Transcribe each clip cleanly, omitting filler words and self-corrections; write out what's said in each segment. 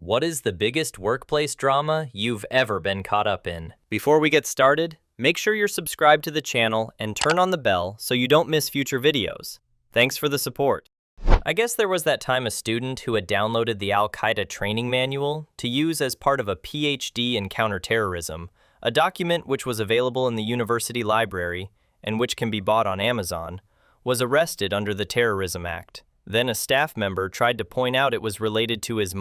What is the biggest workplace drama you've ever been caught up in? Before we get started, make sure you're subscribed to the channel and turn on the bell so you don't miss future videos. Thanks for the support. I guess there was that time a student who had downloaded the Al-Qaeda training manual to use as part of a PhD in counterterrorism, a document which was available in the university library and which can be bought on Amazon, was arrested under the Terrorism Act. Then a staff member tried to point out it was related to his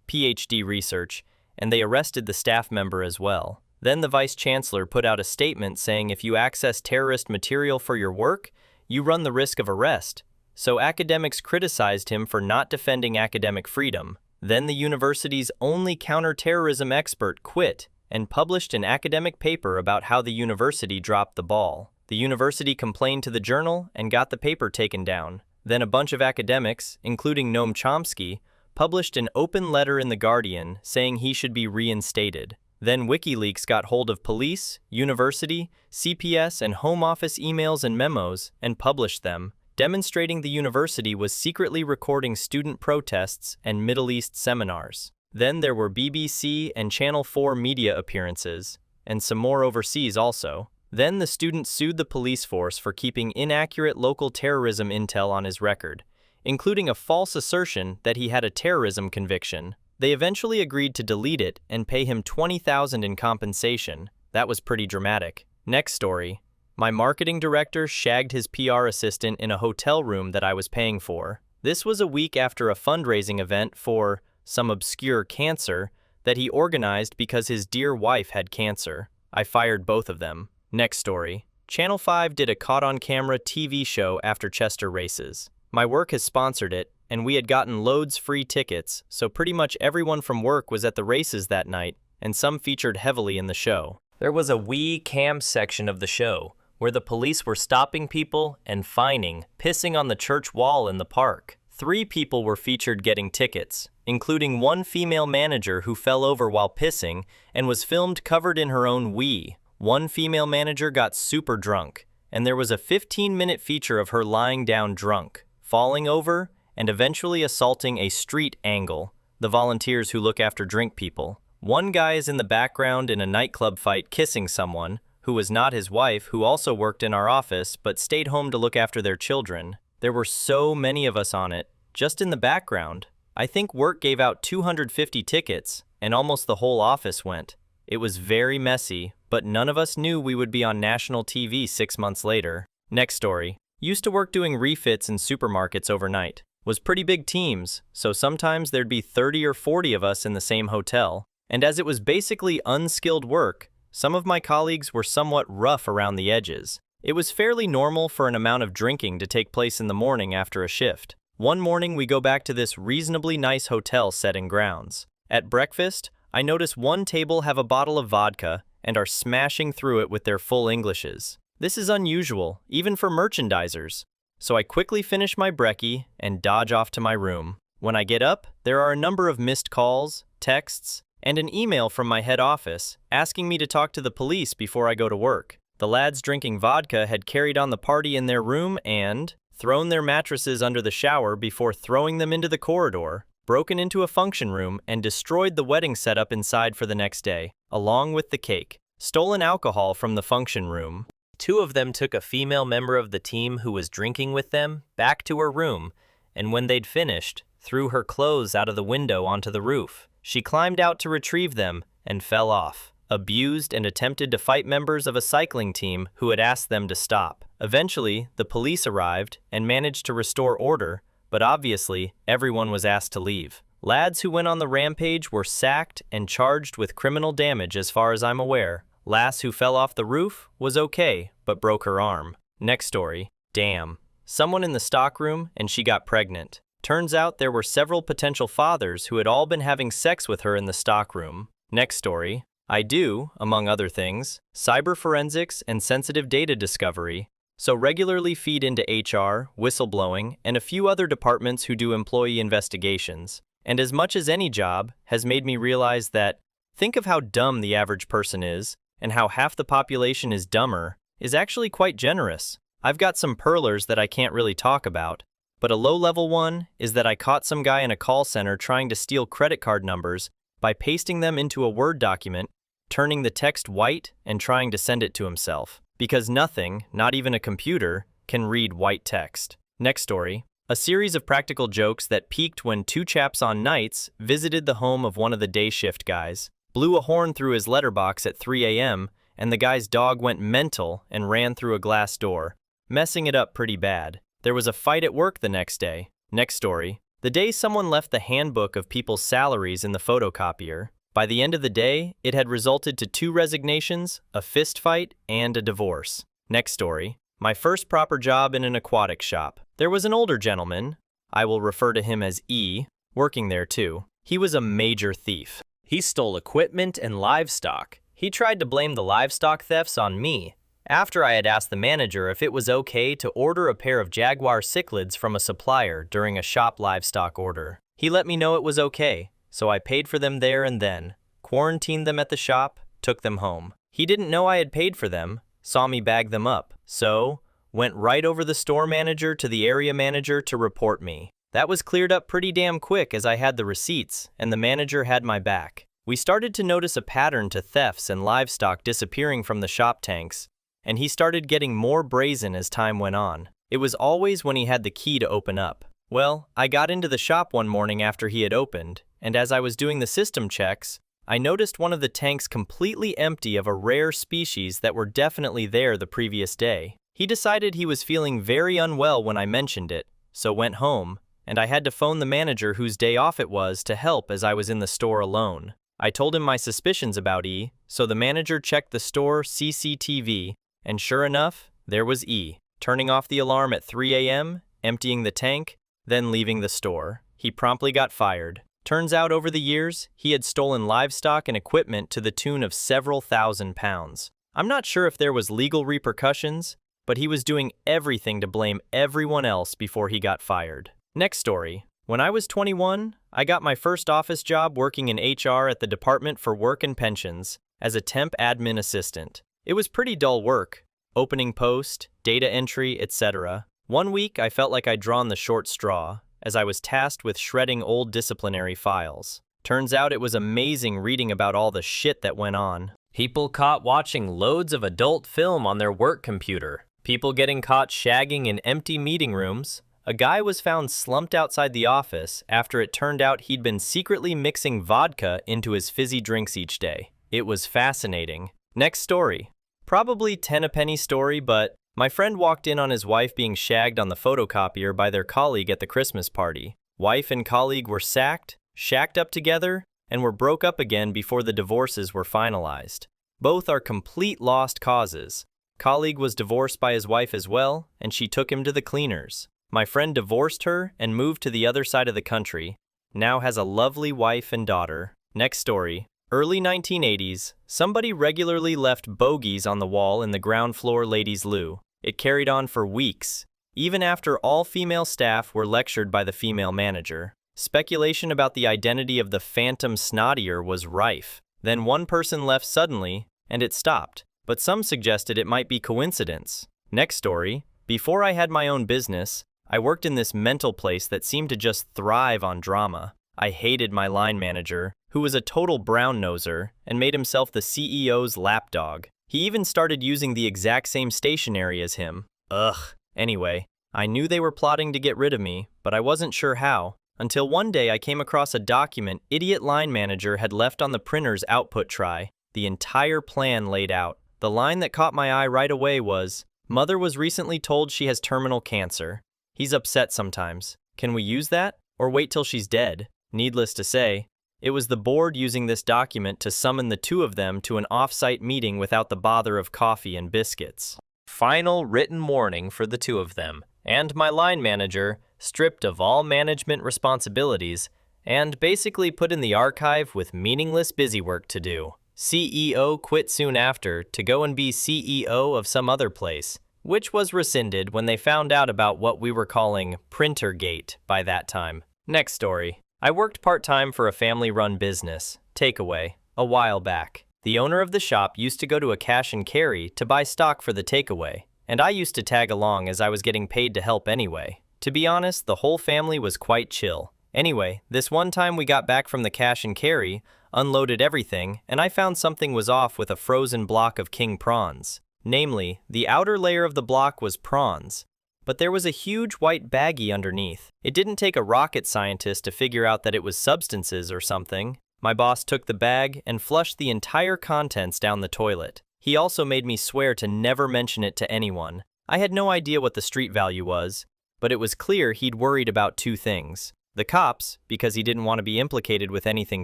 PhD research, and they arrested the staff member as well. Then the vice chancellor put out a statement saying if you access terrorist material for your work, you run the risk of arrest. So academics criticized him for not defending academic freedom. Then the university's only counterterrorism expert quit and published an academic paper about how the university dropped the ball. The university complained to the journal and got the paper taken down. Then a bunch of academics, including Noam Chomsky, published an open letter in The Guardian saying he should be reinstated. Then WikiLeaks got hold of police, university, CPS, and Home Office emails and memos and published them, demonstrating the university was secretly recording student protests and Middle East seminars. Then there were BBC and Channel 4 media appearances, and some more overseas also. Then the student sued the police force for keeping inaccurate local terrorism intel on his record, including a false assertion that he had a terrorism conviction. They eventually agreed to delete it and pay him $20,000 in compensation. That was pretty dramatic. Next story. My marketing director shagged his PR assistant in a hotel room that I was paying for. This was a week after a fundraising event for some obscure cancer that he organized because his dear wife had cancer. I fired both of them. Next story. Channel 5 did a caught-on-camera TV show after Chester races. My work has sponsored it, and we had gotten loads free tickets, so pretty much everyone from work was at the races that night, and some featured heavily in the show. There was a wee cam section of the show, where the police were stopping people and fining, pissing on the church wall in the park. 3 people were featured getting tickets, including one female manager who fell over while pissing and was filmed covered in her own wee. One female manager got super drunk, and there was a 15-minute feature of her lying down drunk, falling over, and eventually assaulting a street angle, the volunteers who look after drink people. One guy is in the background in a nightclub fight kissing someone, who was not his wife, who also worked in our office but stayed home to look after their children. There were so many of us on it, just in the background. I think work gave out 250 tickets, and almost the whole office went. It was very messy, but none of us knew we would be on national TV 6 months later. Next story. Used to work doing refits in supermarkets overnight. Was pretty big teams, so sometimes there'd be 30 or 40 of us in the same hotel. And as it was basically unskilled work, some of my colleagues were somewhat rough around the edges. It was fairly normal for an amount of drinking to take place in the morning after a shift. One morning we go back to this reasonably nice hotel set in grounds. At breakfast, I notice one table have a bottle of vodka and are smashing through it with their full Englishes. This is unusual, even for merchandisers. So I quickly finish my brekkie and dodge off to my room. When I get up, there are a number of missed calls, texts, and an email from my head office asking me to talk to the police before I go to work. The lads drinking vodka had carried on the party in their room and thrown their mattresses under the shower before throwing them into the corridor, broken into a function room, and destroyed the wedding setup inside for the next day, along with the cake. Stolen alcohol from the function room. 2 of them took a female member of the team who was drinking with them back to her room, and when they'd finished, threw her clothes out of the window onto the roof. She climbed out to retrieve them and fell off. Abused and attempted to fight members of a cycling team who had asked them to stop. Eventually, the police arrived and managed to restore order, but obviously, everyone was asked to leave. Lads who went on the rampage were sacked and charged with criminal damage as far as I'm aware. Lass who fell off the roof was okay, but broke her arm. Next story. Damn. Someone in the stockroom and she got pregnant. Turns out there were several potential fathers who had all been having sex with her in the stockroom. Next story. I do, among other things, cyber forensics and sensitive data discovery, so regularly feed into HR, whistleblowing, and a few other departments who do employee investigations. And as much as any job has made me realize that, think of how dumb the average person is, and how half the population is dumber, is actually quite generous. I've got some perlers that I can't really talk about, but a low-level one is that I caught some guy in a call center trying to steal credit card numbers by pasting them into a Word document, turning the text white, and trying to send it to himself. Because nothing, not even a computer, can read white text. Next story. A series of practical jokes that peaked when two chaps on nights visited the home of one of the day shift guys, blew a horn through his letterbox at 3 a.m., and the guy's dog went mental and ran through a glass door, messing it up pretty bad. There was a fight at work the next day. Next story. The day someone left the handbook of people's salaries in the photocopier, by the end of the day, it had resulted to 2 resignations, a fist fight, and a divorce. Next story. My first proper job in an aquatic shop. There was an older gentleman, I will refer to him as E, working there too. He was a major thief. He stole equipment and livestock. He tried to blame the livestock thefts on me, after I had asked the manager if it was okay to order a pair of jaguar cichlids from a supplier during a shop livestock order. He let me know it was okay, so I paid for them there and then, quarantined them at the shop, took them home. He didn't know I had paid for them, saw me bag them up, so went right over the store manager to the area manager to report me. That was cleared up pretty damn quick as I had the receipts and the manager had my back. We started to notice a pattern to thefts and livestock disappearing from the shop tanks, and he started getting more brazen as time went on. It was always when he had the key to open up. Well, I got into the shop one morning after he had opened, and as I was doing the system checks, I noticed one of the tanks completely empty of a rare species that were definitely there the previous day. He decided he was feeling very unwell when I mentioned it, so went home, and I had to phone the manager whose day off it was to help as I was in the store alone. I told him my suspicions about E, so the manager checked the store CCTV, and sure enough, there was E, turning off the alarm at 3 a.m., emptying the tank, then leaving the store. He promptly got fired. Turns out over the years, he had stolen livestock and equipment to the tune of several £1,000s. I'm not sure if there was legal repercussions, but he was doing everything to blame everyone else before he got fired. Next story. When I was 21, I got my first office job working in HR at the Department for Work and Pensions as a temp admin assistant. It was pretty dull work, opening post, data entry, etc. One week I felt like I'd drawn the short straw, as I was tasked with shredding old disciplinary files. Turns out it was amazing reading about all the shit that went on. People caught watching loads of adult film on their work computer. People getting caught shagging in empty meeting rooms. A guy was found slumped outside the office after it turned out he'd been secretly mixing vodka into his fizzy drinks each day. It was fascinating. Next story. Probably 10 a penny story, but my friend walked in on his wife being shagged on the photocopier by their colleague at the Christmas party. Wife and colleague were sacked, shacked up together, and were broke up again before the divorces were finalized. Both are complete lost causes. Colleague was divorced by his wife as well, and she took him to the cleaners. My friend divorced her and moved to the other side of the country, now has a lovely wife and daughter. Next story. Early 1980s, somebody regularly left bogeys on the wall in the ground floor ladies' loo. It carried on for weeks, even after all female staff were lectured by the female manager. Speculation about the identity of the phantom snottier was rife. Then one person left suddenly, and it stopped, but some suggested it might be coincidence. Next story. Before I had my own business, I worked in this mental place that seemed to just thrive on drama. I hated my line manager, who was a total brown-noser and made himself the CEO's lapdog. He even started using the exact same stationery as him. Ugh. Anyway, I knew they were plotting to get rid of me, but I wasn't sure how, until one day I came across a document idiot line manager had left on the printer's output tray, the entire plan laid out. The line that caught my eye right away was, "Mother was recently told she has terminal cancer. He's upset sometimes. Can we use that? Or wait till she's dead?" Needless to say, it was the board using this document to summon the two of them to an off-site meeting without the bother of coffee and biscuits. Final written warning for the two of them, and my line manager, stripped of all management responsibilities, and basically put in the archive with meaningless busywork to do. CEO quit soon after to go and be CEO of some other place, which was rescinded when they found out about what we were calling Printergate by that time. Next story. I worked part-time for a family-run business, Takeaway, a while back. The owner of the shop used to go to a cash and carry to buy stock for the takeaway, and I used to tag along as I was getting paid to help anyway. To be honest, the whole family was quite chill. Anyway, this one time we got back from the cash and carry, unloaded everything, and I found something was off with a frozen block of king prawns. Namely, the outer layer of the block was prawns, but there was a huge white baggie underneath. It didn't take a rocket scientist to figure out that it was substances or something. My boss took the bag and flushed the entire contents down the toilet. He also made me swear to never mention it to anyone. I had no idea what the street value was, but it was clear he'd worried about two things. The cops, because he didn't want to be implicated with anything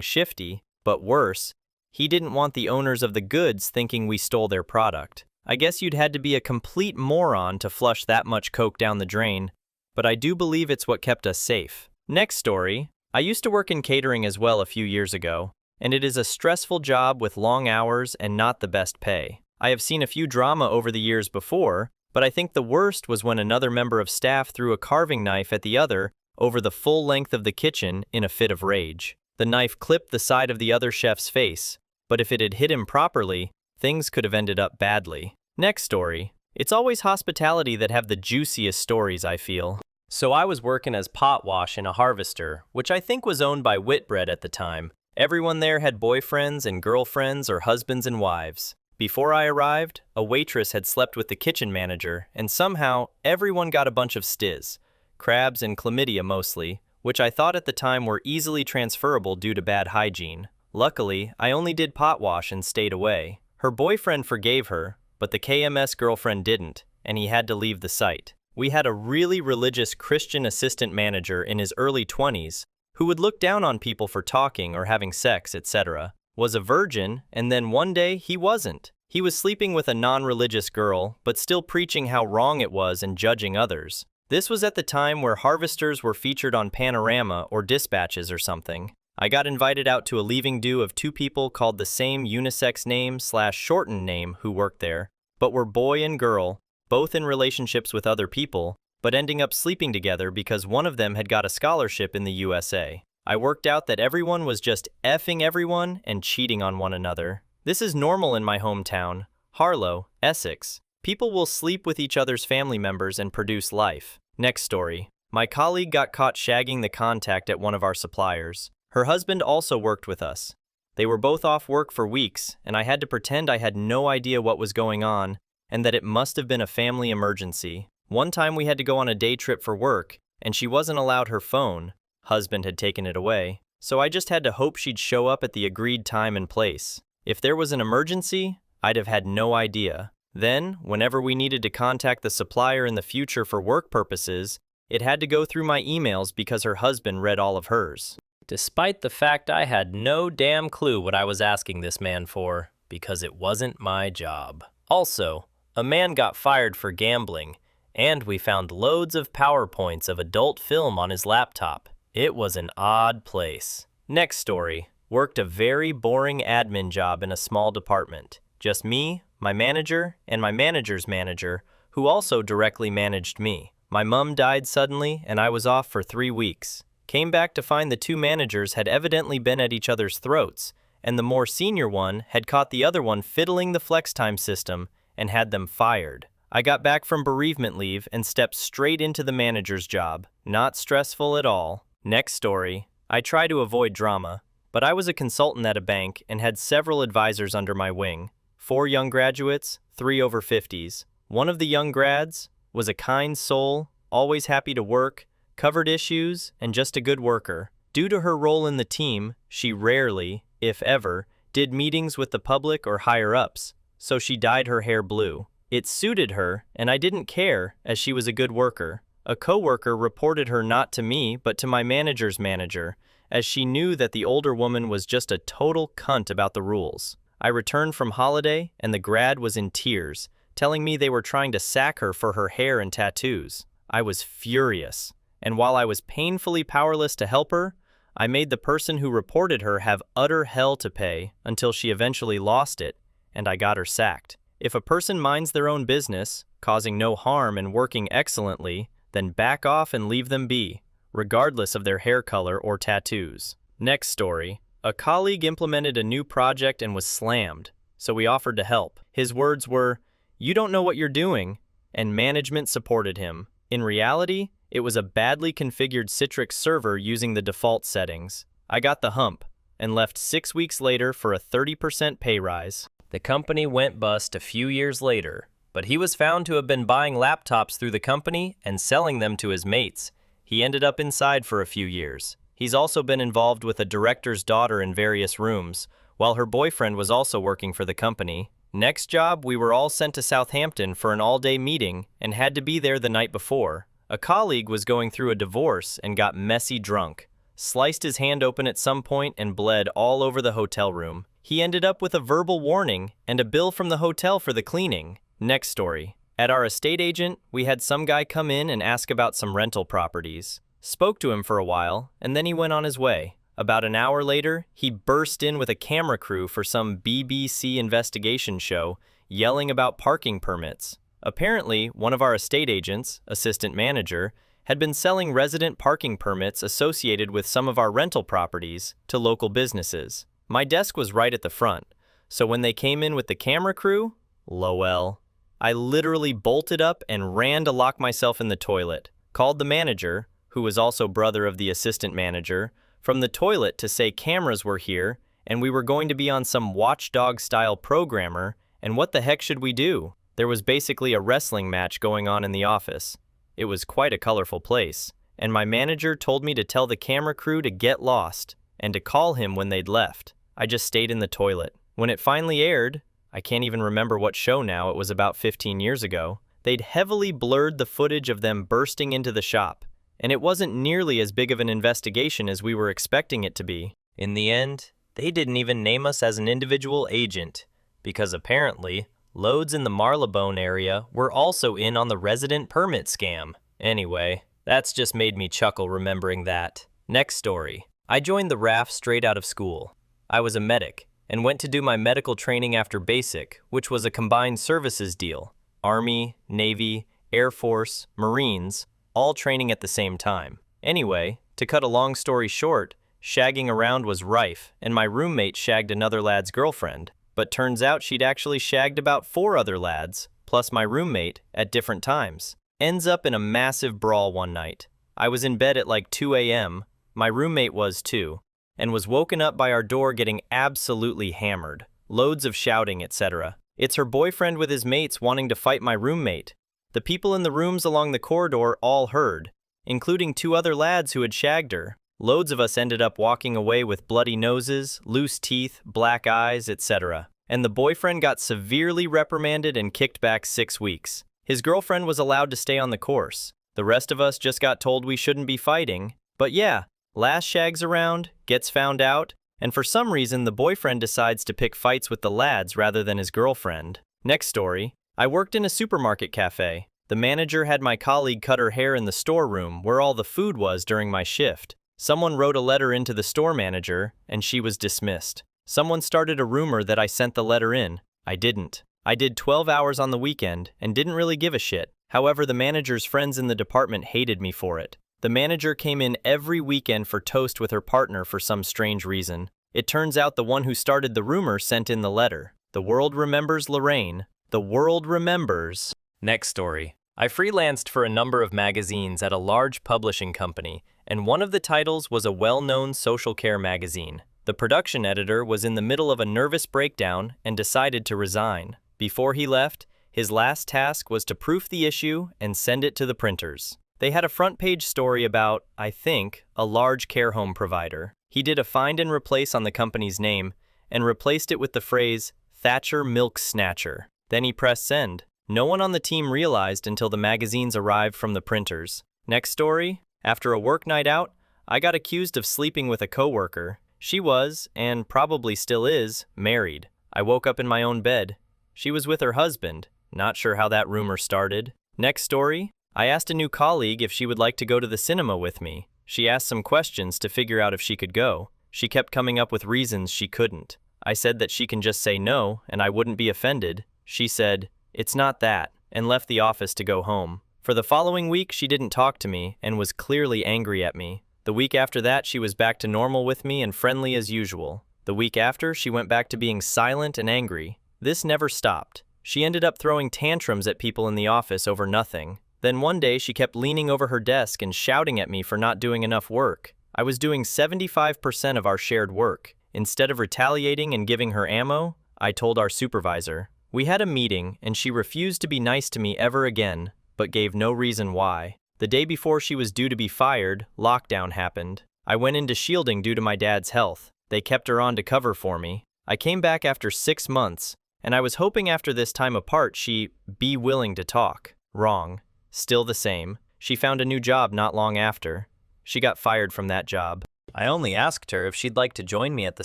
shifty, but worse, he didn't want the owners of the goods thinking we stole their product. I guess you'd had to be a complete moron to flush that much coke down the drain, but I do believe it's what kept us safe. Next story. I used to work in catering as well a few years ago, and it is a stressful job with long hours and not the best pay. I have seen a few drama over the years before, but I think the worst was when another member of staff threw a carving knife at the other over the full length of the kitchen in a fit of rage. The knife clipped the side of the other chef's face, but if it had hit him properly, things could have ended up badly. Next story. It's always hospitality that have the juiciest stories, I feel. So I was working as pot wash in a harvester, which I think was owned by Whitbread at the time. Everyone there had boyfriends and girlfriends or husbands and wives. Before I arrived, a waitress had slept with the kitchen manager, and somehow everyone got a bunch of stiz. Crabs and chlamydia mostly, which I thought at the time were easily transferable due to bad hygiene. Luckily, I only did pot wash and stayed away. Her boyfriend forgave her, but the KMS girlfriend didn't, and he had to leave the site. We had a really religious Christian assistant manager in his early 20s who would look down on people for talking or having sex, etc. Was a virgin, and then one day he wasn't. He was sleeping with a non-religious girl, but still preaching how wrong it was and judging others. This was at the time where harvesters were featured on Panorama or Dispatches or something. I got invited out to a leaving do of two people called the same unisex name/shortened name who worked there, but were boy and girl, both in relationships with other people, but ending up sleeping together because one of them had got a scholarship in the USA. I worked out that everyone was just effing everyone and cheating on one another. This is normal in my hometown, Harlow, Essex. People will sleep with each other's family members and produce life. Next story. My colleague got caught shagging the contact at one of our suppliers. Her husband also worked with us. They were both off work for weeks, and I had to pretend I had no idea what was going on and that it must have been a family emergency. One time we had to go on a day trip for work, and she wasn't allowed her phone. Husband had taken it away, so I just had to hope she'd show up at the agreed time and place. If there was an emergency, I'd have had no idea. Then, whenever we needed to contact the supplier in the future for work purposes, it had to go through my emails because her husband read all of hers. Despite the fact I had no damn clue what I was asking this man for, because it wasn't my job. Also, a man got fired for gambling, and we found loads of PowerPoints of adult film on his laptop. It was an odd place. Next story. Worked a very boring admin job in a small department. Just me, my manager, and my manager's manager, who also directly managed me. My mom died suddenly, and I was off for 3 weeks. Came back to find the two managers had evidently been at each other's throats, and the more senior one had caught the other one fiddling the flex time system and had them fired. I got back from bereavement leave and stepped straight into the manager's job. Not stressful at all. Next story. I try to avoid drama, but I was a consultant at a bank and had several advisors under my wing. 4 young graduates, 3 over 50s. One of the young grads was a kind soul, always happy to work, covered issues, and just a good worker. Due to her role in the team, she rarely, if ever, did meetings with the public or higher-ups, so she dyed her hair blue. It suited her, and I didn't care, as she was a good worker. A coworker reported her not to me, but to my manager's manager, as she knew that the older woman was just a total cunt about the rules. I returned from holiday, and the grad was in tears, telling me they were trying to sack her for her hair and tattoos. I was furious, and while I was painfully powerless to help her, I made the person who reported her have utter hell to pay until she eventually lost it, and I got her sacked. If a person minds their own business, causing no harm and working excellently, then back off and leave them be, regardless of their hair color or tattoos. Next story. A colleague implemented a new project and was slammed, so we offered to help. His words were, "You don't know what you're doing," and management supported him. In reality, It was a badly configured Citrix server using the default settings. I got the hump and left 6 weeks later for a 30% pay rise. The company went bust a few years later, but he was found to have been buying laptops through the company and selling them to his mates. He ended up inside for a few years. He's also been involved with a director's daughter in various rooms, while her boyfriend was also working for the company. Next job, we were all sent to Southampton for an all-day meeting and had to be there the night before. A colleague was going through a divorce and got messy drunk, sliced his hand open at some point and bled all over the hotel room. He ended up with a verbal warning and a bill from the hotel for the cleaning. Next story. At our estate agent, we had some guy come in and ask about some rental properties. Spoke to him for a while, and then he went on his way. About an hour later, he burst in with a camera crew for some BBC investigation show, yelling about parking permits. Apparently, one of our estate agents, assistant manager, had been selling resident parking permits associated with some of our rental properties to local businesses. My desk was right at the front, so when they came in with the camera crew, lol. I literally bolted up and ran to lock myself in the toilet, called the manager, who was also brother of the assistant manager, from the toilet to say cameras were here and we were going to be on some watchdog-style programmer, and what the heck should we do? There was basically a wrestling match going on in the office. It was quite a colorful place, and my manager told me to tell the camera crew to get lost and to call him when they'd left. I just stayed in the toilet. When it finally aired, I can't even remember what show now, it was about 15 years ago, they'd heavily blurred the footage of them bursting into the shop. And it wasn't nearly as big of an investigation as we were expecting it to be. In the end, they didn't even name us as an individual agent, because apparently, loads in the Marylebone area were also in on the resident permit scam. Anyway, that's just made me chuckle remembering that. Next story. I joined the RAF straight out of school. I was a medic, and went to do my medical training after basic, which was a combined services deal. Army, Navy, Air Force, Marines, all training at the same time. Anyway, to cut a long story short, shagging around was rife, and my roommate shagged another lad's girlfriend. But turns out she'd actually shagged about 4 other lads, plus my roommate, at different times. Ends up in a massive brawl one night. I was in bed at like 2 a.m., my roommate was too, and was woken up by our door getting absolutely hammered. Loads of shouting, etc. It's her boyfriend with his mates wanting to fight my roommate. The people in the rooms along the corridor all heard, including 2 other lads who had shagged her. Loads of us ended up walking away with bloody noses, loose teeth, black eyes, etc. And the boyfriend got severely reprimanded and kicked back 6 weeks. His girlfriend was allowed to stay on the course. The rest of us just got told we shouldn't be fighting. But yeah, last shags around, gets found out, and for some reason the boyfriend decides to pick fights with the lads rather than his girlfriend. Next story. I worked in a supermarket cafe. The manager had my colleague cut her hair in the storeroom where all the food was during my shift. Someone wrote a letter into the store manager, and she was dismissed. Someone started a rumor that I sent the letter in. I didn't. I did 12 hours on the weekend and didn't really give a shit. However, the manager's friends in the department hated me for it. The manager came in every weekend for toast with her partner for some strange reason. It turns out the one who started the rumor sent in the letter. The world remembers Lorraine. The world remembers. Next story. I freelanced for a number of magazines at a large publishing company, and one of the titles was a well-known social care magazine. The production editor was in the middle of a nervous breakdown and decided to resign. Before he left, his last task was to proof the issue and send it to the printers. They had a front-page story about, I think, a large care home provider. He did a find and replace on the company's name and replaced it with the phrase, Thatcher Milk Snatcher. Then he pressed send. No one on the team realized until the magazines arrived from the printers. Next story. After a work night out, I got accused of sleeping with a coworker. She was, and probably still is, married. I woke up in my own bed. She was with her husband. Not sure how that rumor started. Next story. I asked a new colleague if she would like to go to the cinema with me. She asked some questions to figure out if she could go. She kept coming up with reasons she couldn't. I said that she can just say no, and I wouldn't be offended. She said, "It's not that," and left the office to go home. For the following week, she didn't talk to me and was clearly angry at me. The week after that, she was back to normal with me and friendly as usual. The week after, she went back to being silent and angry. This never stopped. She ended up throwing tantrums at people in the office over nothing. Then one day she kept leaning over her desk and shouting at me for not doing enough work. I was doing 75% of our shared work. Instead of retaliating and giving her ammo, I told our supervisor. We had a meeting and she refused to be nice to me ever again, but gave no reason why. The day before she was due to be fired, lockdown happened. I went into shielding due to my dad's health. They kept her on to cover for me. I came back after 6 months, and I was hoping after this time apart she'd be willing to talk. Wrong. Still the same. She found a new job not long after. She got fired from that job. I only asked her if she'd like to join me at the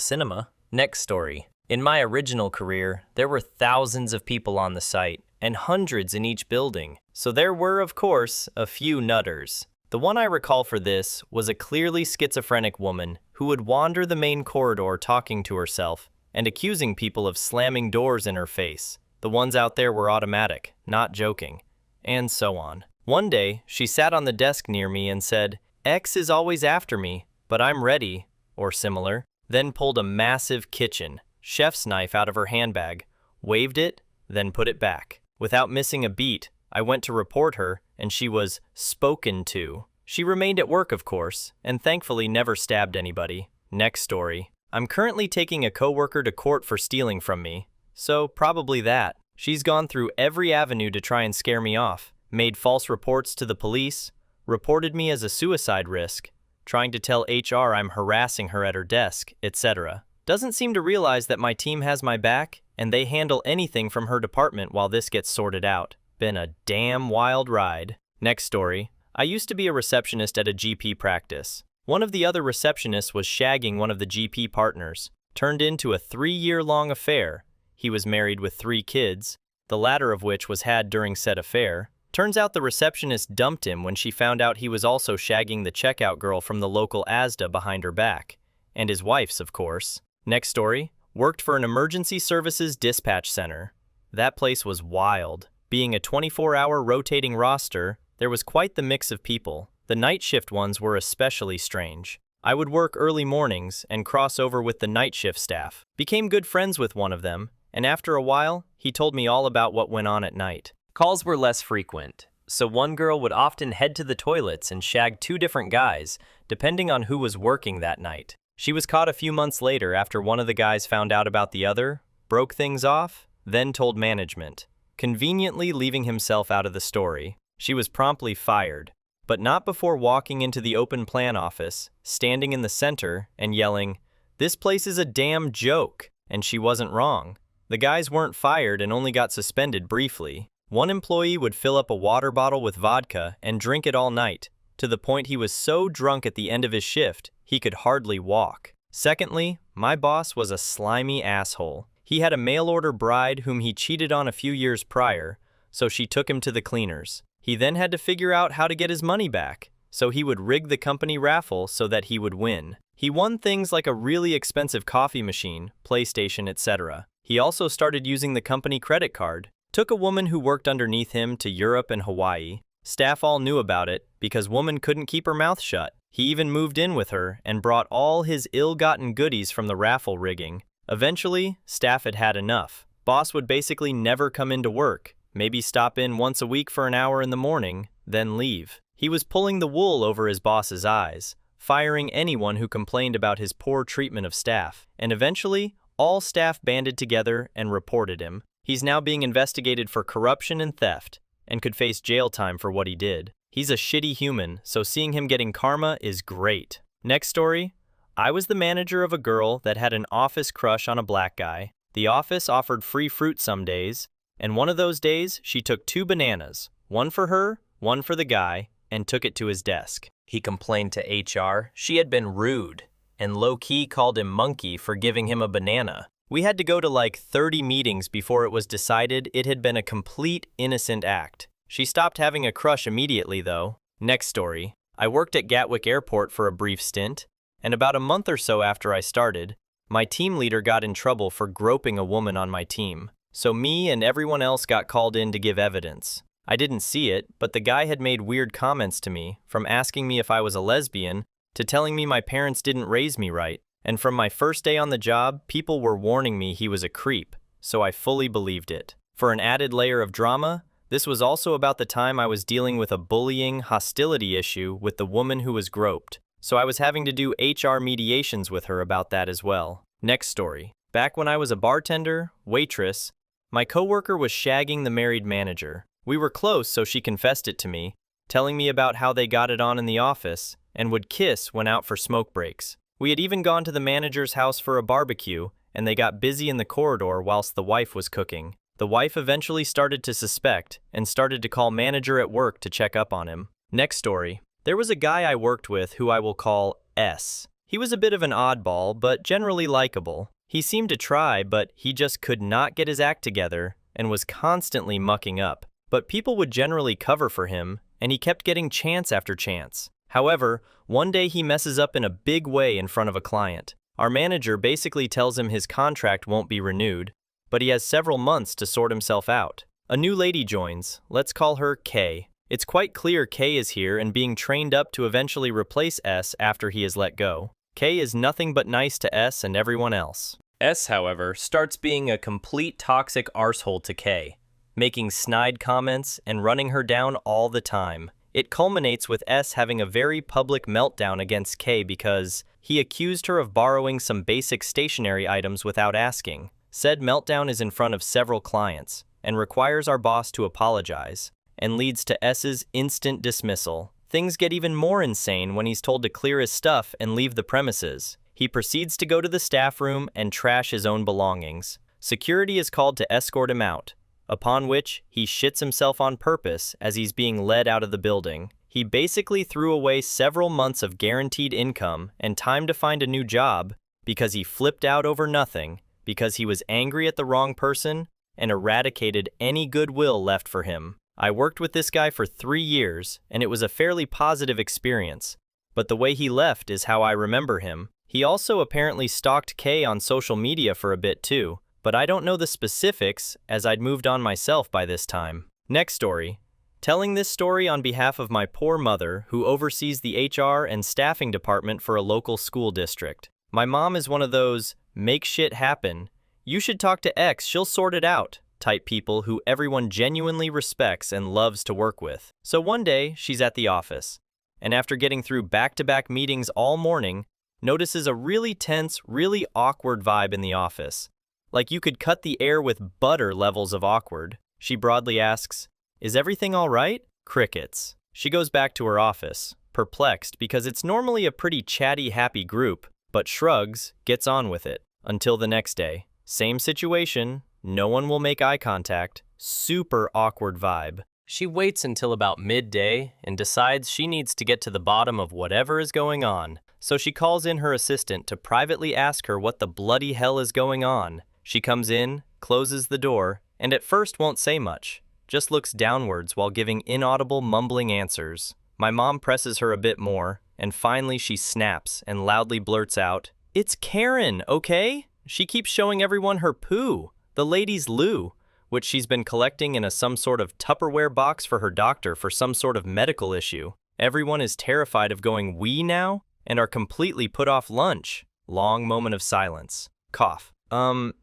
cinema. Next story. In my original career, there were thousands of people on the site, and hundreds in each building. So there were, of course, a few nutters. The one I recall for this was a clearly schizophrenic woman who would wander the main corridor talking to herself and accusing people of slamming doors in her face. The ones out there were automatic, not joking, and so on. One day, she sat on the desk near me and said, "X is always after me, but I'm ready," or similar, then pulled a massive kitchen chef's knife out of her handbag, waved it, then put it back. Without missing a beat, I went to report her, and she was spoken to. She remained at work, of course, and thankfully never stabbed anybody. Next story. I'm currently taking a coworker to court for stealing from me, so probably that. She's gone through every avenue to try and scare me off, made false reports to the police, reported me as a suicide risk, trying to tell HR I'm harassing her at her desk, etc. Doesn't seem to realize that my team has my back, and they handle anything from her department while this gets sorted out. Been a damn wild ride. Next story. I used to be a receptionist at a GP practice. One of the other receptionists was shagging one of the GP partners. Turned into a 3-year-long affair. He was married with 3 kids, the latter of which was had during said affair. Turns out the receptionist dumped him when she found out he was also shagging the checkout girl from the local Asda behind her back. And his wife's, of course. Next story. Worked for an emergency services dispatch center. That place was wild. Being a 24-hour rotating roster, there was quite the mix of people. The night shift ones were especially strange. I would work early mornings and cross over with the night shift staff. Became good friends with one of them, and after a while, he told me all about what went on at night. Calls were less frequent, so one girl would often head to the toilets and shag 2 different guys, depending on who was working that night. She was caught a few months later after one of the guys found out about the other, broke things off, then told management, conveniently leaving himself out of the story. She was promptly fired, but not before walking into the open plan office, standing in the center, and yelling, "This place is a damn joke," and she wasn't wrong. The guys weren't fired and only got suspended briefly. One employee would fill up a water bottle with vodka and drink it all night, to the point he was so drunk at the end of his shift, he could hardly walk. Secondly, my boss was a slimy asshole. He had a mail-order bride whom he cheated on a few years prior, so she took him to the cleaners. He then had to figure out how to get his money back, so he would rig the company raffle so that he would win. He won things like a really expensive coffee machine, PlayStation, etc. He also started using the company credit card, took a woman who worked underneath him to Europe and Hawaii. Staff all knew about it because woman couldn't keep her mouth shut. He even moved in with her and brought all his ill-gotten goodies from the raffle rigging. Eventually, staff had had enough. Boss would basically never come into work, maybe stop in once a week for an hour in the morning, then leave. He was pulling the wool over his boss's eyes, firing anyone who complained about his poor treatment of staff, and eventually, all staff banded together and reported him. He's now being investigated for corruption and theft, and could face jail time for what he did. He's a shitty human, so seeing him getting karma is great. Next story. I was the manager of a girl that had an office crush on a black guy. The office offered free fruit some days, and one of those days she took 2 bananas, one for her, one for the guy, and took it to his desk. He complained to HR she had been rude, and low-key called him monkey for giving him a banana. We had to go to like 30 meetings before it was decided it had been a complete innocent act. She stopped having a crush immediately though. Next story. I worked at Gatwick Airport for a brief stint, and about a month or so after I started, my team leader got in trouble for groping a woman on my team. So me and everyone else got called in to give evidence. I didn't see it, but the guy had made weird comments to me, from asking me if I was a lesbian, to telling me my parents didn't raise me right. And from my first day on the job, people were warning me he was a creep, so I fully believed it. For an added layer of drama, This was also about the time I was dealing with a bullying, hostility issue with the woman who was groped, so I was having to do HR mediations with her about that as well. Next story. Back when I was a bartender, waitress, my coworker was shagging the married manager. We were close, so she confessed it to me, telling me about how they got it on in the office and would kiss when out for smoke breaks. We had even gone to the manager's house for a barbecue, and they got busy in the corridor whilst the wife was cooking. The wife eventually started to suspect and started to call manager at work to check up on him. Next story. There was a guy I worked with who I will call S. He was a bit of an oddball, but generally likable. He seemed to try, but he just could not get his act together and was constantly mucking up. But people would generally cover for him, and he kept getting chance after chance. However, one day he messes up in a big way in front of a client. Our manager basically tells him his contract won't be renewed, but he has several months to sort himself out. A new lady joins. Let's call her K. It's quite clear K is here and being trained up to eventually replace S after he is let go. K is nothing but nice to S and everyone else. S, however, starts being a complete toxic arsehole to K, making snide comments and running her down all the time. It culminates with S having a very public meltdown against K because he accused her of borrowing some basic stationery items without asking. Said meltdown is in front of several clients and requires our boss to apologize and leads to S's instant dismissal. Things get even more insane when he's told to clear his stuff and leave the premises. He proceeds to go to the staff room and trash his own belongings. Security is called to escort him out, upon which he shits himself on purpose as he's being led out of the building. He basically threw away several months of guaranteed income and time to find a new job because he flipped out over nothing, because he was angry at the wrong person and eradicated any goodwill left for him. I worked with this guy for 3 years, and it was a fairly positive experience, but the way he left is how I remember him. He also apparently stalked K on social media for a bit too, but I don't know the specifics as I'd moved on myself by this time. Next story. Telling this story on behalf of my poor mother, who oversees the HR and staffing department for a local school district. My mom is one of those make shit happen, you should talk to X, she'll sort it out type people who everyone genuinely respects and loves to work with. So one day, she's at the office, and after getting through back-to-back meetings all morning, notices a really tense, really awkward vibe in the office. Like you could cut the air with butter levels of awkward. She broadly asks, "Is everything all right?" Crickets. She goes back to her office, perplexed because it's normally a pretty chatty, happy group, but shrugs, gets on with it. Until the next day. Same situation, no one will make eye contact, super awkward vibe. She waits until about midday and decides she needs to get to the bottom of whatever is going on. So she calls in her assistant to privately ask her what the bloody hell is going on. She comes in, closes the door, and at first won't say much, just looks downwards while giving inaudible mumbling answers. My mom presses her a bit more, and finally she snaps and loudly blurts out, "It's Karen, okay? She keeps showing everyone her poo, the lady's loo, which she's been collecting in some sort of Tupperware box for her doctor for some sort of medical issue. Everyone is terrified of going wee now and are completely put off lunch." Long moment of silence. Cough.